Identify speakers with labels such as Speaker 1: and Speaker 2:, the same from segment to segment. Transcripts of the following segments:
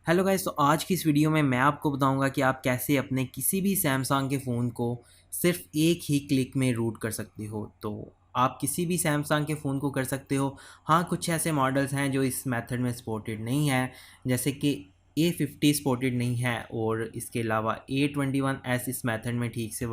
Speaker 1: Hello guys, तो आज की इस वीडियो में मैं आपको बताऊंगा कि आप कैसे अपने किसी भी सैमसंग के फ़ोन को सिर्फ एक ही क्लिक में रूट कर सकते हो। तो आप किसी भी सैमसंग के फ़ोन को कर सकते हो। हाँ, कुछ ऐसे मॉडल्स हैं जो इस मेथड में सपोर्टेड नहीं है, जैसे कि A50 सपोर्टेड नहीं है और इसके अलावा A21s इस मेथड में ठीक से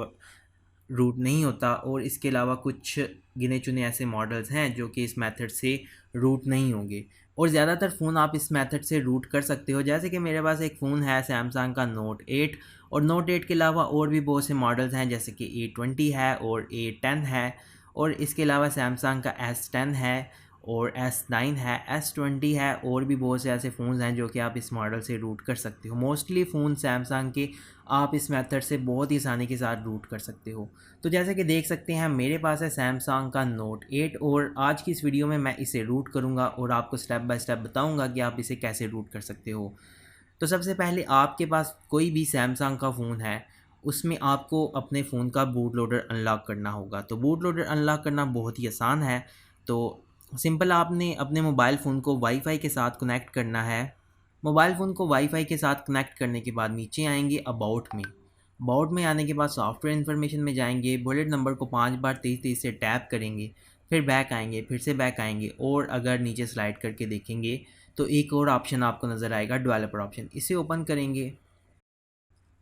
Speaker 1: रूट नहीं होता, और इसके अलावा कुछ गिने चुने ऐसे मॉडल्स हैं जो कि इस मेथड से रूट नहीं होंगे। और ज़्यादातर फ़ोन आप इस मेथड से रूट कर सकते हो, जैसे कि मेरे पास एक फ़ोन है सैमसंग का नोट 8, और नोट 8 के अलावा और भी बहुत से मॉडल्स हैं जैसे कि A20 है और A10 है, और इसके अलावा सैमसंग का S10 है और S9 है, S20 है, और भी बहुत से ऐसे फ़ोन्स हैं जो कि आप इस मॉडल से रूट कर सकते हो। मोस्टली फ़ोन सैमसंग के आप इस मेथड से बहुत ही आसानी के साथ रूट कर सकते हो। तो जैसे कि देख सकते हैं मेरे पास है सैमसंग का नोट 8, और आज की इस वीडियो में मैं इसे रूट करूंगा और आपको स्टेप बाय स्टेप बताऊंगा कि आप इसे कैसे रूट कर सकते हो। तो सबसे पहले आपके पास कोई भी सैमसंग का फ़ोन है, उसमें आपको अपने फ़ोन का बूट लोडर अनलॉक करना होगा। तो बूट लोडर अनलॉक करना बहुत ही आसान है। तो सिंपल आपने अपने मोबाइल फ़ोन को वाईफाई के साथ कनेक्ट करना है। मोबाइल फ़ोन को वाईफाई के साथ कनेक्ट करने के बाद नीचे आएंगे अबाउट में आने के बाद सॉफ्टवेयर इन्फॉर्मेशन में जाएंगे, बुलेट नंबर को 5 बार तेज़ तेज़ से टैप करेंगे, फिर बैक आएंगे, फिर से बैक आएंगे, और अगर नीचे स्लाइड करके देखेंगे तो एक और ऑप्शन आपको नज़र आएगा, डेवलपर ऑप्शन। इसे ओपन करेंगे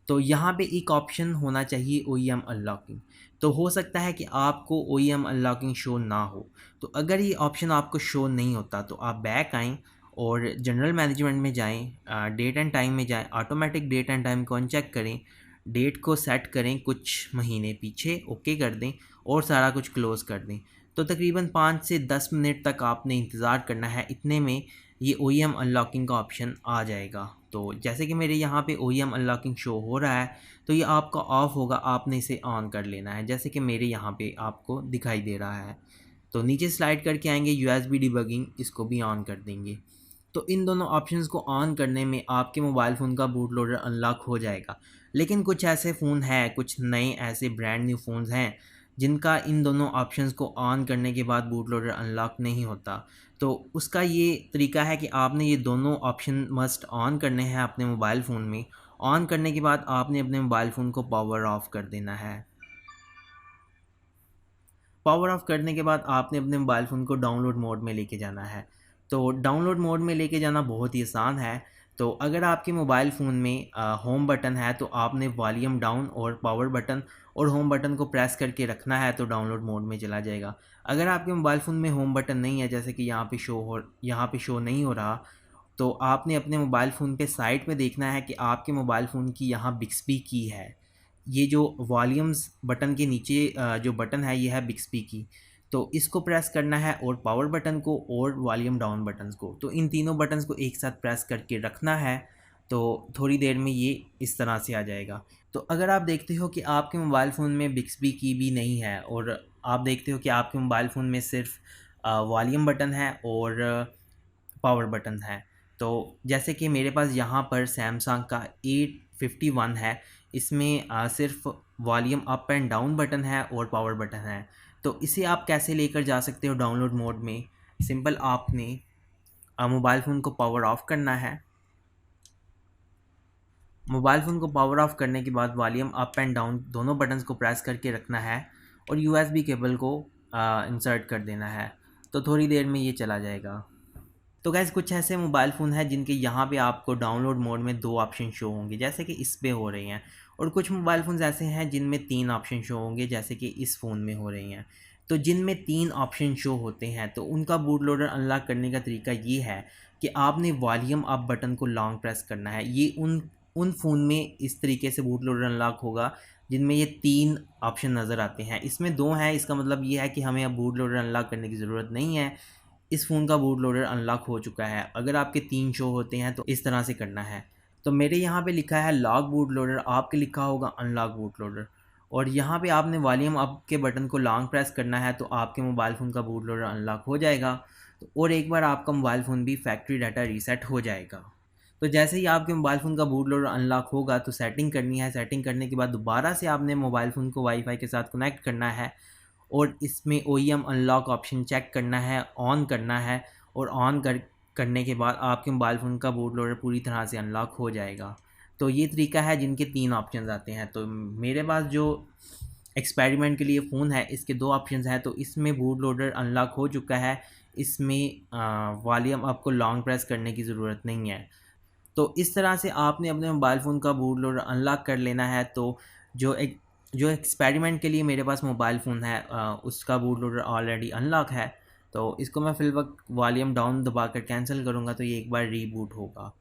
Speaker 1: तो यहाँ पे एक ऑप्शन होना चाहिए OEM अनलॉकिंग। तो हो सकता है कि आपको OEM अनलॉकिंग शो ना हो। तो अगर ये ऑप्शन आपको शो नहीं होता तो आप बैक आएँ और जनरल मैनेजमेंट में जाएँ, डेट एंड टाइम में जाएँ, ऑटोमेटिक डेट एंड टाइम को अनचेक करें, डेट को सेट करें कुछ महीने पीछे, ओके कर दें, और सारा कुछ क्लोज़ कर दें। तो तकरीबन 5 से 10 मिनट तक आपने इंतज़ार करना है, इतने में ये OEM अनलॉकिंग का ऑप्शन आ जाएगा। तो जैसे कि मेरे यहाँ पे OEM अनलॉकिंग शो हो रहा है, तो ये आपका ऑफ होगा, आपने इसे ऑन कर लेना है, जैसे कि मेरे यहाँ पे आपको दिखाई दे रहा है। तो नीचे स्लाइड करके आएंगे, USB डिबगिंग, इसको भी ऑन कर देंगे। तो इन दोनों ऑप्शंस को ऑन करने में आपके मोबाइल फ़ोन का बूट लोडर अनलॉक हो जाएगा। लेकिन कुछ ऐसे फ़ोन हैं, कुछ नए ऐसे ब्रांड न्यू फ़ोन्स हैं जिनका इन दोनों ऑप्शंस को ऑन करने के बाद बूट लोडर अनलॉक नहीं होता। तो उसका ये तरीका है कि आपने ये दोनों ऑप्शन मस्ट ऑन करने हैं अपने मोबाइल फ़ोन में। ऑन करने के बाद आपने अपने मोबाइल फ़ोन को पावर ऑफ़ कर देना है। पावर ऑफ करने के बाद आपने अपने मोबाइल फ़ोन को डाउनलोड मोड में लेके जाना है। तो डाउनलोड मोड में लेके जाना बहुत ही आसान है। तो अगर आपके मोबाइल फ़ोन में होम बटन है तो आपने वॉल्यूम डाउन और पावर बटन और होम बटन को प्रेस करके रखना है, तो डाउनलोड मोड में चला जाएगा। अगर आपके मोबाइल फ़ोन में होम बटन नहीं है, जैसे कि यहाँ पे शो नहीं हो रहा, तो आपने अपने मोबाइल फ़ोन पे साइड में देखना है कि आपके मोबाइल फ़ोन की यहाँ बिक्सबी की है। ये जो वॉल्यूम्स बटन के नीचे जो बटन है ये है बिक्सबी की। तो इसको प्रेस करना है, और पावर बटन को और वॉल्यूम डाउन बटन्स को, तो इन तीनों बटन्स को एक साथ प्रेस करके रखना है। तो थोड़ी देर में ये इस तरह से आ जाएगा। तो अगर आप देखते हो कि आपके मोबाइल फ़ोन में बिक्सबी की भी नहीं है, और आप देखते हो कि आपके मोबाइल फ़ोन में सिर्फ वॉल्यूम बटन है और पावर बटन है, तो जैसे कि मेरे पास यहाँ पर सैमसंग का A51 है, इसमें सिर्फ volume up and down button है और पावर बटन है। तो इसे आप कैसे लेकर जा सकते हो डाउनलोड मोड में? सिंपल आपने मोबाइल फ़ोन को पावर ऑफ करना है। मोबाइल फ़ोन को पावर ऑफ करने के बाद वॉल्यूम अप एंड डाउन दोनों बटन्स को प्रेस करके रखना है, और USB केबल को इंसर्ट कर देना है। तो थोड़ी देर में ये चला जाएगा। तो गैस कुछ ऐसे मोबाइल फ़ोन हैं जिनके यहाँ पे आपको डाउनलोड मोड में 2 ऑप्शन शो होंगे, जैसे कि इस पे हो रही हैं, और कुछ मोबाइल फ़ोन्स ऐसे हैं जिनमें 3 ऑप्शन शो होंगे, जैसे कि इस फ़ोन में हो रही हैं। तो जिनमें 3 ऑप्शन शो होते हैं, तो उनका बूट लोडर अनलॉक करने का तरीका ये है कि आपने वॉल्यूम अप बटन को लॉन्ग प्रेस करना है। ये उन फ़ोन में इस तरीके से बूट लोडर अनलॉक होगा जिनमें ये 3 ऑप्शन नज़र आते हैं। इसमें 2 हैं, इसका मतलब ये है कि हमें अब बूट लोडर अनलॉक करने की ज़रूरत नहीं है, इस फ़ोन का बूट लोडर अनलॉक हो चुका है। अगर आपके 3 शो होते हैं तो इस तरह से करना है। तो मेरे यहाँ पे लिखा है लॉक बूट लोडर, आपके लिखा होगा अनलॉक बूट लोडर, और यहाँ पे आपने वॉल्यूम अप के बटन को लॉन्ग प्रेस करना है, तो आपके मोबाइल फ़ोन का बूट लोडर अनलॉक हो जाएगा। तो और एक बार आपका मोबाइल फ़ोन भी फैक्ट्री डाटा रीसेट हो जाएगा। तो जैसे ही आपके मोबाइल फ़ोन का बूट लोडर अनलॉक होगा तो सेटिंग करनी है। सेटिंग करने के बाद दोबारा से आपने मोबाइल फ़ोन को वाईफाई के साथ कनेक्ट करना है, और इसमें OEM अनलॉक ऑप्शन चेक करना है, ऑन करना है, और ऑन करने के बाद आपके मोबाइल फ़ोन का बूट लोडर पूरी तरह से अनलॉक हो जाएगा। तो ये तरीका है जिनके 3 ऑप्शंस आते हैं। तो मेरे पास जो एक्सपेरिमेंट के लिए फ़ोन है इसके 2 ऑप्शंस हैं। तो इसमें बूट लोडर अनलॉक हो चुका है। इसमें वॉल्यूम आपको लॉन्ग प्रेस करने की ज़रूरत नहीं है। तो इस तरह से आपने अपने मोबाइल फ़ोन का बूट लोडर अनलॉक कर लेना है। तो जो एक्सपेरिमेंट के लिए मेरे पास मोबाइल फ़ोन है उसका बूट लोडर ऑलरेडी अनलॉक है। तो इसको मैं फ़िल वक्त वॉल्यूम डाउन दबाकर कैंसिल करूँगा तो ये एक बार रीबूट होगा।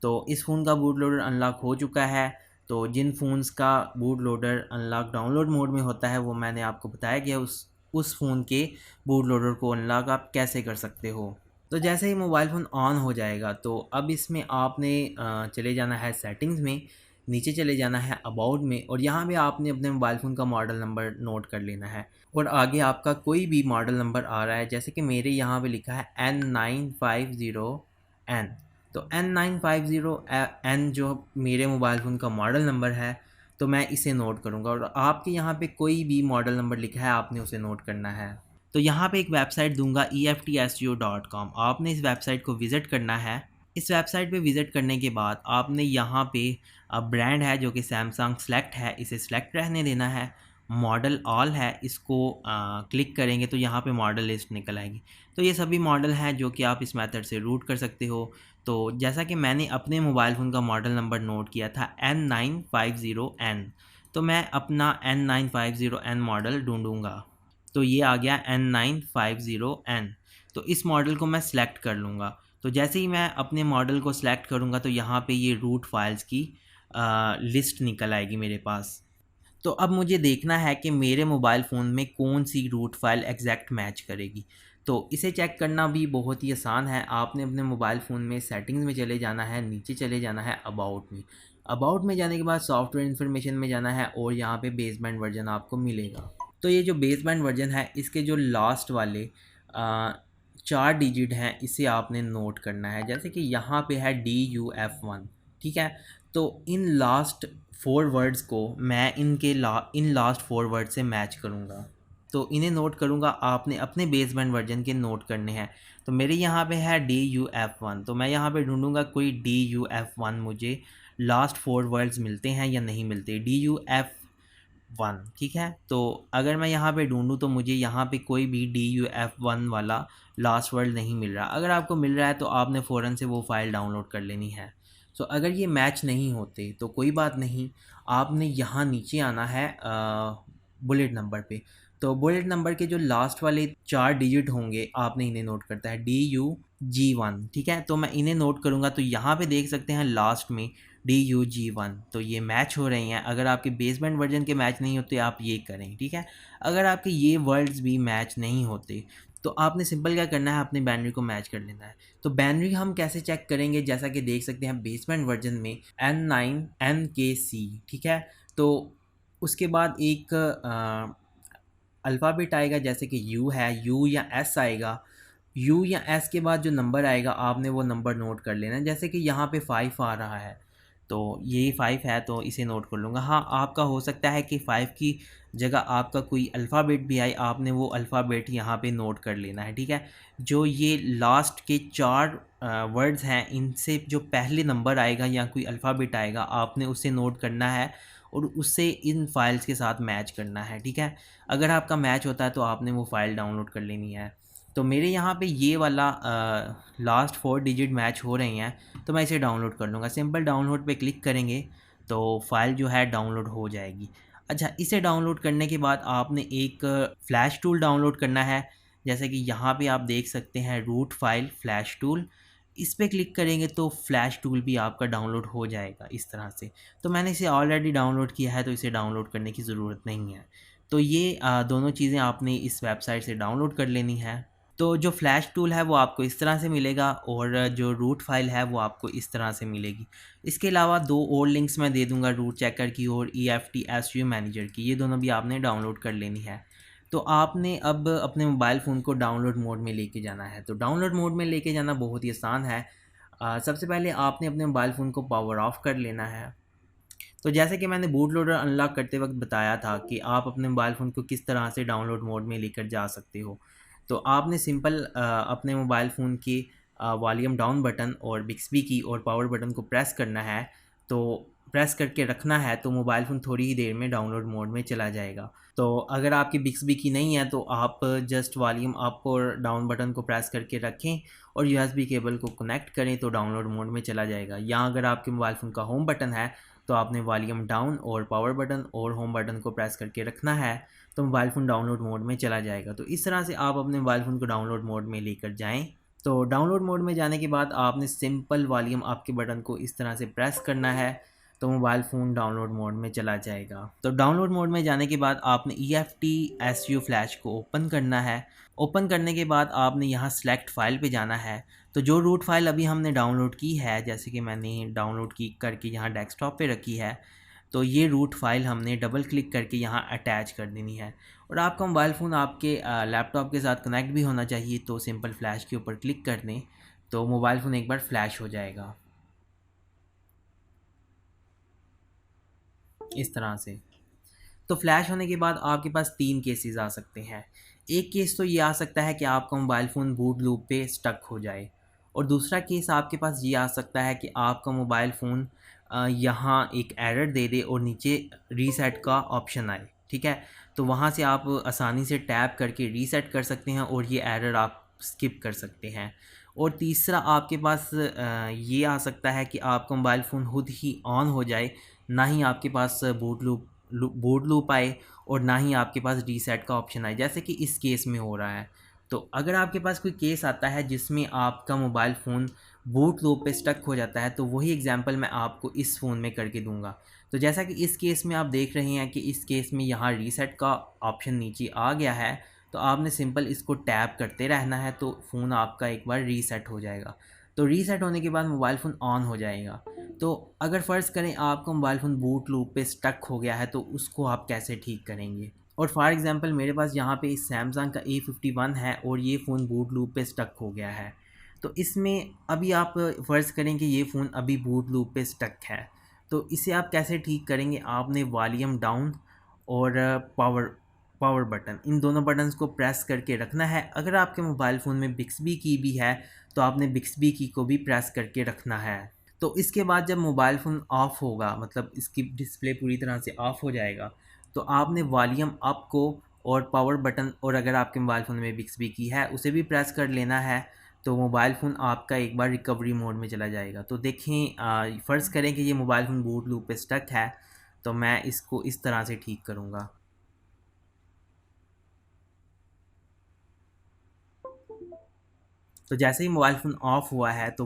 Speaker 1: तो इस फ़ोन का बूट लोडर अनलॉक हो चुका है। तो जिन फ़ोन्स का boot loader unlock download mode में होता है वो मैंने आपको बताया कि उस फ़ोन के बूट लोडर को अनलॉक आप कैसे कर सकते हो। तो जैसे ही मोबाइल फ़ोन ऑन हो जाएगा तो अब इसमें आपने चले जाना है सेटिंग्स में, नीचे चले जाना है अबाउट में और यहाँ पे आपने अपने मोबाइल फ़ोन का मॉडल नंबर नोट कर लेना है और आगे आपका कोई भी मॉडल नंबर आ रहा है जैसे कि मेरे यहाँ पे लिखा है N950N। तो N950N जो मेरे मोबाइल फ़ोन का मॉडल नंबर है तो मैं इसे नोट करूँगा और आपके यहाँ पे कोई भी मॉडल नंबर लिखा है आपने उसे नोट करना है। तो यहाँ पे एक वेबसाइट दूंगा EFTSGO.com, आपने इस वेबसाइट को विज़िट करना है। इस वेबसाइट पे विज़िट करने के बाद आपने यहाँ पे ब्रांड है जो कि सैमसंग सेलेक्ट है, इसे सेलेक्ट रहने देना है। मॉडल ऑल है, इसको क्लिक करेंगे तो यहाँ पे मॉडल लिस्ट निकल आएगी। तो ये सभी मॉडल हैं जो कि आप इस मेथड से रूट कर सकते हो। तो जैसा कि मैंने अपने मोबाइल फ़ोन का मॉडल नंबर नोट किया था N950N, तो मैं अपना N950N मॉडल ढूंढूंगा। तो ये आ गया N950N। तो इस मॉडल को मैं सिलेक्ट कर लूँगा। तो जैसे ही मैं अपने मॉडल को सिलेक्ट करूँगा तो यहाँ पे ये रूट फाइल्स की लिस्ट निकल आएगी मेरे पास। तो अब मुझे देखना है कि मेरे मोबाइल फ़ोन में कौन सी रूट फाइल एग्जैक्ट मैच करेगी। तो इसे चेक करना भी बहुत ही आसान है। आपने अपने मोबाइल फ़ोन में सेटिंग्स में चले जाना है, नीचे चले जाना है अबाउट में। अबाउट में जाने के बाद सॉफ्टवेयर इन्फॉर्मेशन में जाना है और यहाँ पे बेसबैंड वर्जन आपको मिलेगा। तो ये जो बेसबैंड वर्जन है इसके जो लास्ट वाले 4 डिजिट हैं इसे आपने नोट करना है। जैसे कि यहाँ पे है DUF1, ठीक है। तो इन लास्ट 4 वर्ड्स को मैं इन लास्ट 4 वर्ड से मैच करूँगा। तो इन्हें नोट करूँगा, आपने अपने बेसबैंड वर्जन के नोट करने हैं। तो मेरे यहाँ पे है DUF1, तो मैं यहाँ पे ढूंढूंगा कोई DUF1 मुझे लास्ट 4 वर्ड्स मिलते हैं या नहीं मिलते। DUF1, ठीक है। तो अगर मैं यहाँ पे ढूंढूँ तो मुझे यहाँ पे कोई भी DUF1 वाला लास्ट वर्ड नहीं मिल रहा। अगर आपको मिल रहा है तो आपने फ़ौरन से वो फ़ाइल डाउनलोड कर लेनी है। सो अगर ये मैच नहीं होते तो कोई बात नहीं, आपने यहाँ नीचे आना है बुलेट नंबर पे। तो बुलेट नंबर के जो लास्ट वाले 4 डिजिट होंगे आपने इन्हें नोट करता है DUG1, ठीक है। तो मैं इन्हें नोट करूँगा तो यहाँ पे देख सकते हैं लास्ट में DUG1, तो ये मैच हो रही हैं। अगर आपके बेसबैंड वर्जन के मैच नहीं होते आप ये करें, ठीक है। अगर आपके ये वर्ड्स भी मैच नहीं होते तो आपने सिंपल क्या करना है, अपने बाइनरी को मैच कर लेना है। तो बाइनरी हम कैसे चेक करेंगे, जैसा कि देख सकते हैं बेसबैंड वर्जन में N9NKC, ठीक है। तो उसके बाद एक अल्फ़ाबेट आएगा जैसे कि U है, U या S आएगा। U या S के बाद जो नंबर आएगा आपने वो नंबर नोट कर लेना है। जैसे कि यहाँ पे 5 आ रहा है तो ये 5 है तो इसे नोट कर लूँगा। हाँ, आपका हो सकता है कि 5 की जगह आपका कोई अल्फ़ाबेट भी आए, आपने वो अल्फ़ाबेट यहाँ पे नोट कर लेना है, ठीक है। जो ये लास्ट के 4 वर्ड्स हैं इनसे जो पहले नंबर आएगा या कोई अल्फ़ाबेट आएगा आपने उसे नोट करना है और उससे इन फाइल्स के साथ मैच करना है, ठीक है। अगर आपका मैच होता है तो आपने वो फ़ाइल डाउनलोड कर लेनी है। तो मेरे यहाँ पे ये वाला लास्ट 4 डिजिट मैच हो रही हैं तो मैं इसे डाउनलोड कर लूँगा। सिंपल डाउनलोड पे क्लिक करेंगे तो फाइल जो है डाउनलोड हो जाएगी। अच्छा, इसे डाउनलोड करने के बाद आपने एक फ्लैश टूल डाउनलोड करना है। जैसे कि यहाँ पे आप देख सकते हैं रूट फाइल फ्लैश टूल, इस पे क्लिक करेंगे तो फ्लैश टूल भी आपका डाउनलोड हो जाएगा इस तरह से। तो मैंने इसे ऑलरेडी डाउनलोड किया है तो इसे डाउनलोड करने की ज़रूरत नहीं है। तो ये दोनों चीज़ें आपने इस वेबसाइट से डाउनलोड कर लेनी है। तो जो फ्लैश टूल है वो आपको इस तरह से मिलेगा और जो रूट फाइल है वो आपको इस तरह से मिलेगी। इसके अलावा 2 और लिंक्स मैं दे दूंगा, रूट चेकर की और EFTSU मैनेजर की, ये दोनों भी आपने डाउनलोड कर लेनी है। तो आपने अब अपने मोबाइल फ़ोन को डाउनलोड मोड में लेके जाना है। तो डाउनलोड मोड में लेके जाना बहुत ही आसान है। सबसे पहले आपने अपने मोबाइल फ़ोन को पावर ऑफ़ कर लेना है। तो जैसे कि मैंने बूट लोडर अनलॉक करते वक्त बताया था कि आप अपने मोबाइल फ़ोन को किस तरह से डाउनलोड मोड में लेकर जा सकते हो। तो आपने सिंपल अपने मोबाइल फ़ोन के वॉल्यूम डाउन बटन और बिक्सबी की और पावर बटन को प्रेस करना है, तो प्रेस करके रखना है, तो मोबाइल फ़ोन थोड़ी ही देर में डाउनलोड मोड में चला जाएगा। तो अगर आपकी बिक्सबी की नहीं है तो आप जस्ट वॉल्यूम अप और डाउन बटन को प्रेस करके रखें और यूएसबी केबल को कनेक्ट करें तो डाउनलोड मोड में चला जाएगा। या अगर आपके मोबाइल फ़ोन का होम बटन है तो आपने वॉल्यूम डाउन और पावर बटन और होम बटन को प्रेस करके रखना है, तो मोबाइल फ़ोन डाउनलोड मोड में चला जाएगा। तो इस तरह से आप अपने मोबाइल फ़ोन को डाउनलोड मोड में लेकर जाएँ। तो डाउनलोड मोड में जाने के बाद आपने सिंपल वॉल्यूम अप के बटन को इस तरह से प्रेस करना है, तो मोबाइल फ़ोन डाउनलोड मोड में चला जाएगा। तो डाउनलोड मोड में जाने के बाद आपने EFTSU फ्लैश को ओपन करना है। ओपन करने के बाद आपने यहाँ सेलेक्ट फ़ाइल पे जाना है। तो जो रूट फ़ाइल अभी हमने डाउनलोड की है, जैसे कि मैंने डाउनलोड की करके यहाँ डेस्कटॉप पे रखी है, तो ये रूट फ़ाइल हमने डबल क्लिक करके यहाँ अटैच कर देनी है। और आपका मोबाइल फ़ोन आपके लैपटॉप के साथ कनेक्ट भी होना चाहिए, तो सिंपल फ्लैश के ऊपर क्लिक कर दें तो मोबाइल फ़ोन एक बार फ्लैश हो जाएगा इस तरह से। तो फ्लैश होने के बाद आपके पास 3 केसेस आ सकते हैं। एक केस तो ये आ सकता है कि आपका मोबाइल फ़ोन बूट लूप पे स्टक हो जाए, और दूसरा केस आपके पास ये आ सकता है कि आपका मोबाइल फ़ोन यहाँ एक एरर दे दे और नीचे रीसेट का ऑप्शन आए, ठीक है? तो वहाँ से आप आसानी से टैप करके रीसेट कर सकते हैं और ये एरर आप स्किप कर सकते हैं। और तीसरा आपके पास ये आ सकता है कि आपका मोबाइल फ़ोन खुद ही ऑन हो जाए, ना ही आपके पास बूट लूप आए और ना ही आपके पास रीसेट का ऑप्शन आए, जैसे कि इस केस में हो रहा है। तो अगर आपके पास कोई केस आता है जिसमें आपका मोबाइल फ़ोन बूट लूप पे स्टक हो जाता है, तो वही एग्जांपल मैं आपको इस फ़ोन में करके दूंगा। तो जैसा कि इस केस में आप देख रहे हैं कि इस केस में यहाँ रीसेट का ऑप्शन नीचे आ गया है, तो आपने सिंपल इसको टैप करते रहना है, तो फ़ोन आपका एक बार रीसेट हो जाएगा। तो रीसेट होने के बाद मोबाइल फ़ोन ऑन हो जाएगा। तो अगर फ़र्ज़ करें आपका मोबाइल फ़ोन बूट लूप पे स्टक हो गया है, तो उसको आप कैसे ठीक करेंगे? और फॉर एग्ज़ाम्पल मेरे पास यहाँ पे सैमसंग का A51 है और ये फ़ोन बूट लूप पे स्टक हो गया है। तो इसमें अभी आप फ़र्ज़ करें कि ये फ़ोन अभी बूट लूप पे स्टक है, तो इसे आप कैसे ठीक करेंगे? आपने वॉल्यूम डाउन और पावर पावर बटन, इन दोनों बटन्स को प्रेस करके रखना है। अगर आपके मोबाइल फ़ोन में बिक्सबी की भी है, तो आपने बिक्सबी की को भी प्रेस करके रखना है। तो इसके बाद जब मोबाइल फ़ोन ऑफ़ होगा, मतलब इसकी डिस्प्ले पूरी तरह से ऑफ़ हो जाएगा, तो आपने वॉल्यूम अप को और पावर बटन, और अगर आपके मोबाइल फ़ोन में बिक्सबी की है उसे भी प्रेस कर लेना है, तो मोबाइल फ़ोन आपका एक बार रिकवरी मोड में चला जाएगा। तो देखें, फ़र्ज़ करें कि ये मोबाइल फ़ोन बूट लूप पे स्टक है, तो मैं इसको इस तरह से ठीक करूँगा। तो जैसे ही मोबाइल फ़ोन ऑफ़ हुआ है, तो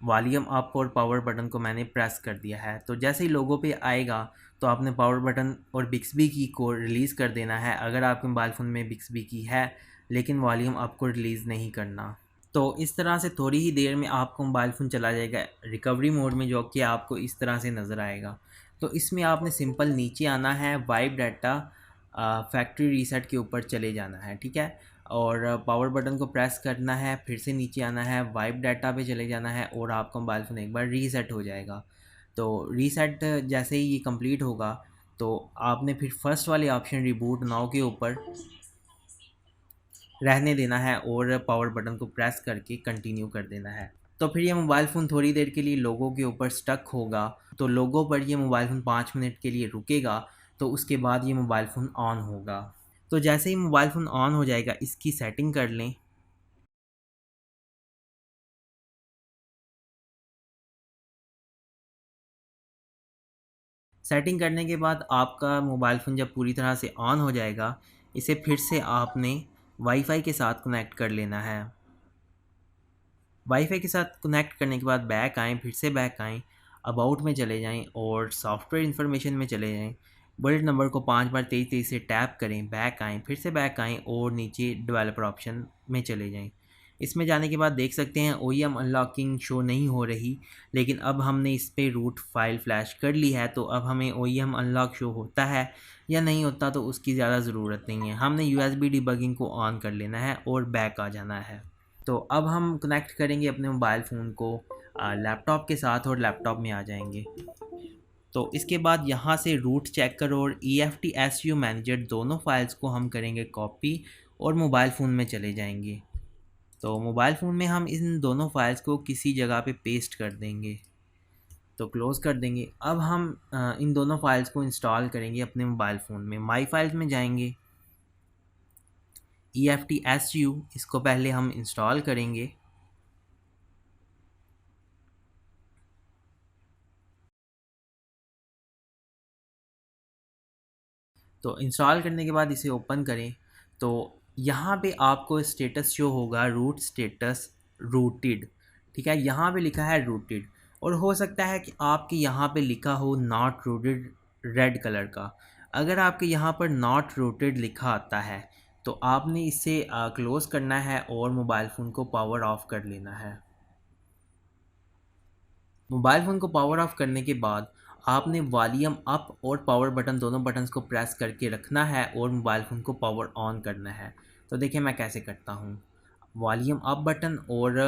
Speaker 1: वॉल्यूम अप और पावर बटन को मैंने प्रेस कर दिया है। तो जैसे ही लोगो पे आएगा, तो आपने पावर बटन और बिक्सबी की को रिलीज़ कर देना है, अगर आपके मोबाइल फ़ोन में बिक्सबी की है, लेकिन वॉल्यूम अप को रिलीज़ नहीं करना। तो इस तरह से थोड़ी ही देर में आपका मोबाइल फ़ोन चला जाएगा रिकवरी मोड में, जो कि आपको इस तरह से नज़र आएगा। तो इसमें आपने सिंपल नीचे आना है, वाइप डाटा फैक्ट्री रीसेट के ऊपर चले जाना है, ठीक है? और पावर बटन को प्रेस करना है, फिर से नीचे आना है, वाइप डाटा पे चले जाना है और आपका मोबाइल फ़ोन एक बार रीसेट हो जाएगा। तो रीसेट जैसे ही ये कंप्लीट होगा, तो आपने फिर फर्स्ट वाले ऑप्शन रिबूट नाउ के ऊपर रहने देना है और पावर बटन को प्रेस करके कंटिन्यू कर देना है। तो फिर ये मोबाइल फ़ोन थोड़ी देर के लिए लोगो के ऊपर स्टक होगा, तो लोगो पर ये मोबाइल फ़ोन 5 मिनट के लिए रुकेगा, तो उसके बाद ये मोबाइल फ़ोन ऑन होगा। तो जैसे ही मोबाइल फ़ोन ऑन हो जाएगा, इसकी सेटिंग कर लें। सेटिंग करने के बाद आपका मोबाइल फ़ोन जब पूरी तरह से ऑन हो जाएगा, इसे फिर से आपने वाईफ़ाई के साथ कनेक्ट कर लेना है। वाईफ़ाई के साथ कनेक्ट करने के बाद बैक आएँ, फिर से बैक आएँ, अबाउट में चले जाएँ और सॉफ्टवेयर इन्फॉर्मेशन में चले जाएँ। बुलेट नंबर को 5 बार तेज़-तेज़ से टैप करें, बैक आएँ, फिर से बैक आएँ और नीचे डेवलपर ऑप्शन में चले जाएँ। इसमें जाने के बाद देख सकते हैं ओईएम अनलॉकिंग शो नहीं हो रही, लेकिन अब हमने इस पे रूट फ़ाइल फ्लैश कर ली है, तो अब हमें ओईएम अनलॉक शो होता है या नहीं होता, तो उसकी ज़्यादा ज़रूरत नहीं है। हमने यूएसबी डिबगिंग को ऑन कर लेना है और बैक आ जाना है। तो अब हम कनेक्ट करेंगे अपने मोबाइल फ़ोन को लैपटॉप के साथ और लैपटॉप में आ जाएंगे। तो इसके बाद यहाँ से रूट चेकर और EFTSU मैनेजर दोनों फाइल्स को हम करेंगे कॉपी और मोबाइल फ़ोन में चले जाएंगे। तो मोबाइल फ़ोन में हम इन दोनों फाइल्स को किसी जगह पे पेस्ट कर देंगे, तो क्लोज़ कर देंगे। अब हम इन दोनों फाइल्स को इंस्टॉल करेंगे अपने मोबाइल फ़ोन में। माई फाइल्स में जाएंगे, EFTSU इसको पहले हम इंस्टॉल करेंगे। तो इंस्टॉल करने के बाद इसे ओपन करें, तो यहाँ पे आपको स्टेटस शो होगा, रूट स्टेटस रूटेड। ठीक है, यहाँ पे लिखा है रूटेड, और हो सकता है कि आपके यहाँ पे लिखा हो नॉट रूटेड रेड कलर का। अगर आपके यहाँ पर नॉट रूटेड लिखा आता है तो आपने इसे क्लोज़ करना है और मोबाइल फ़ोन को पावर ऑफ कर लेना है। मोबाइल फ़ोन को पावर ऑफ करने के बाद आपने वॉल्यूम अप और पावर बटन दोनों बटन्स को प्रेस करके रखना है और मोबाइल फ़ोन को पावर ऑन करना है। तो देखिए मैं कैसे करता हूँ। वॉल्यूम अप बटन और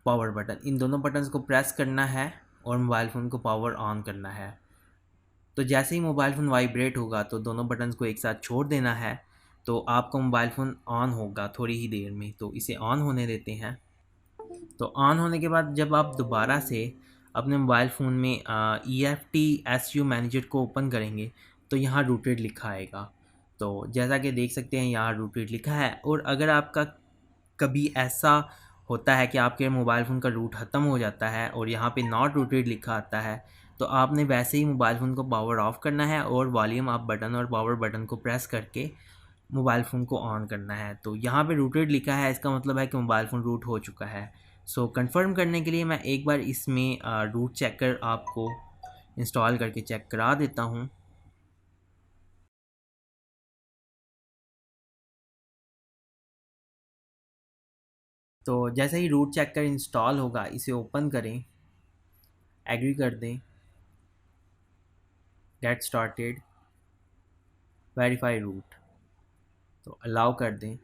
Speaker 1: पावर बटन, इन दोनों बटन्स को प्रेस करना है और मोबाइल फ़ोन को पावर ऑन करना है। तो जैसे ही मोबाइल फ़ोन वाइब्रेट होगा तो दोनों बटन्स को एक साथ छोड़ देना है, तो आपका मोबाइल फ़ोन ऑन होगा थोड़ी ही देर में। तो इसे ऑन होने देते हैं। तो ऑन होने के बाद जब आप दोबारा से अपने मोबाइल फ़ोन में EFTSU मैनेजर को ओपन करेंगे तो यहाँ रूटेड लिखा आएगा। तो जैसा कि देख सकते हैं यहाँ रूटेड लिखा है। और अगर आपका कभी ऐसा होता है कि आपके मोबाइल फ़ोन का रूट ख़त्म हो जाता है और यहाँ पे नॉट रूटेड लिखा आता है, तो आपने वैसे ही मोबाइल फ़ोन को पावर ऑफ़ करना है और वॉल्यूम अप बटन और पावर बटन को प्रेस करके मोबाइल फ़ोन को ऑन करना है। तो यहाँ पे रूटेड लिखा है, इसका मतलब है कि मोबाइल फ़ोन रूट हो चुका है। सो कंफर्म करने के लिए मैं एक बार इसमें रूट चेकर आपको इंस्टॉल करके चेक करा देता हूँ। तो जैसे ही रूट चेकर इंस्टॉल होगा इसे ओपन करें, एग्री कर दें, गेट स्टार्टेड, वेरीफाई रूट, तो अलाउ कर दें।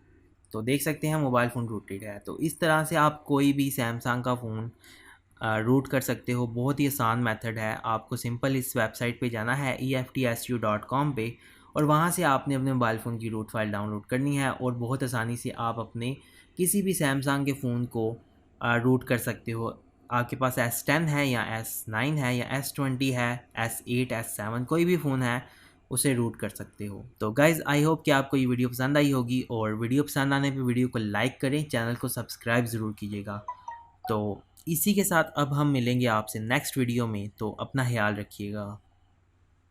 Speaker 1: तो देख सकते हैं मोबाइल फ़ोन रूटेड है। तो इस तरह से आप कोई भी सैमसंग का फ़ोन रूट कर सकते हो। बहुत ही आसान मेथड है। आपको सिंपल इस वेबसाइट पे जाना है EFTSU.com पे, और वहाँ से आपने अपने मोबाइल फ़ोन की रूट फाइल डाउनलोड करनी है और बहुत आसानी से आप अपने किसी भी सैमसंग के फ़ोन को रूट कर सकते हो। आपके पास S10 है या S9 है या S20 है, S8, S7, कोई भी फ़ोन है उसे रूट कर सकते हो। तो गाइज़ आई होप कि आपको ये वीडियो पसंद आई होगी, और वीडियो पसंद आने पे वीडियो को लाइक करें, चैनल को सब्सक्राइब ज़रूर कीजिएगा। तो इसी के साथ अब हम मिलेंगे आपसे नेक्स्ट वीडियो में, तो अपना ख्याल रखिएगा।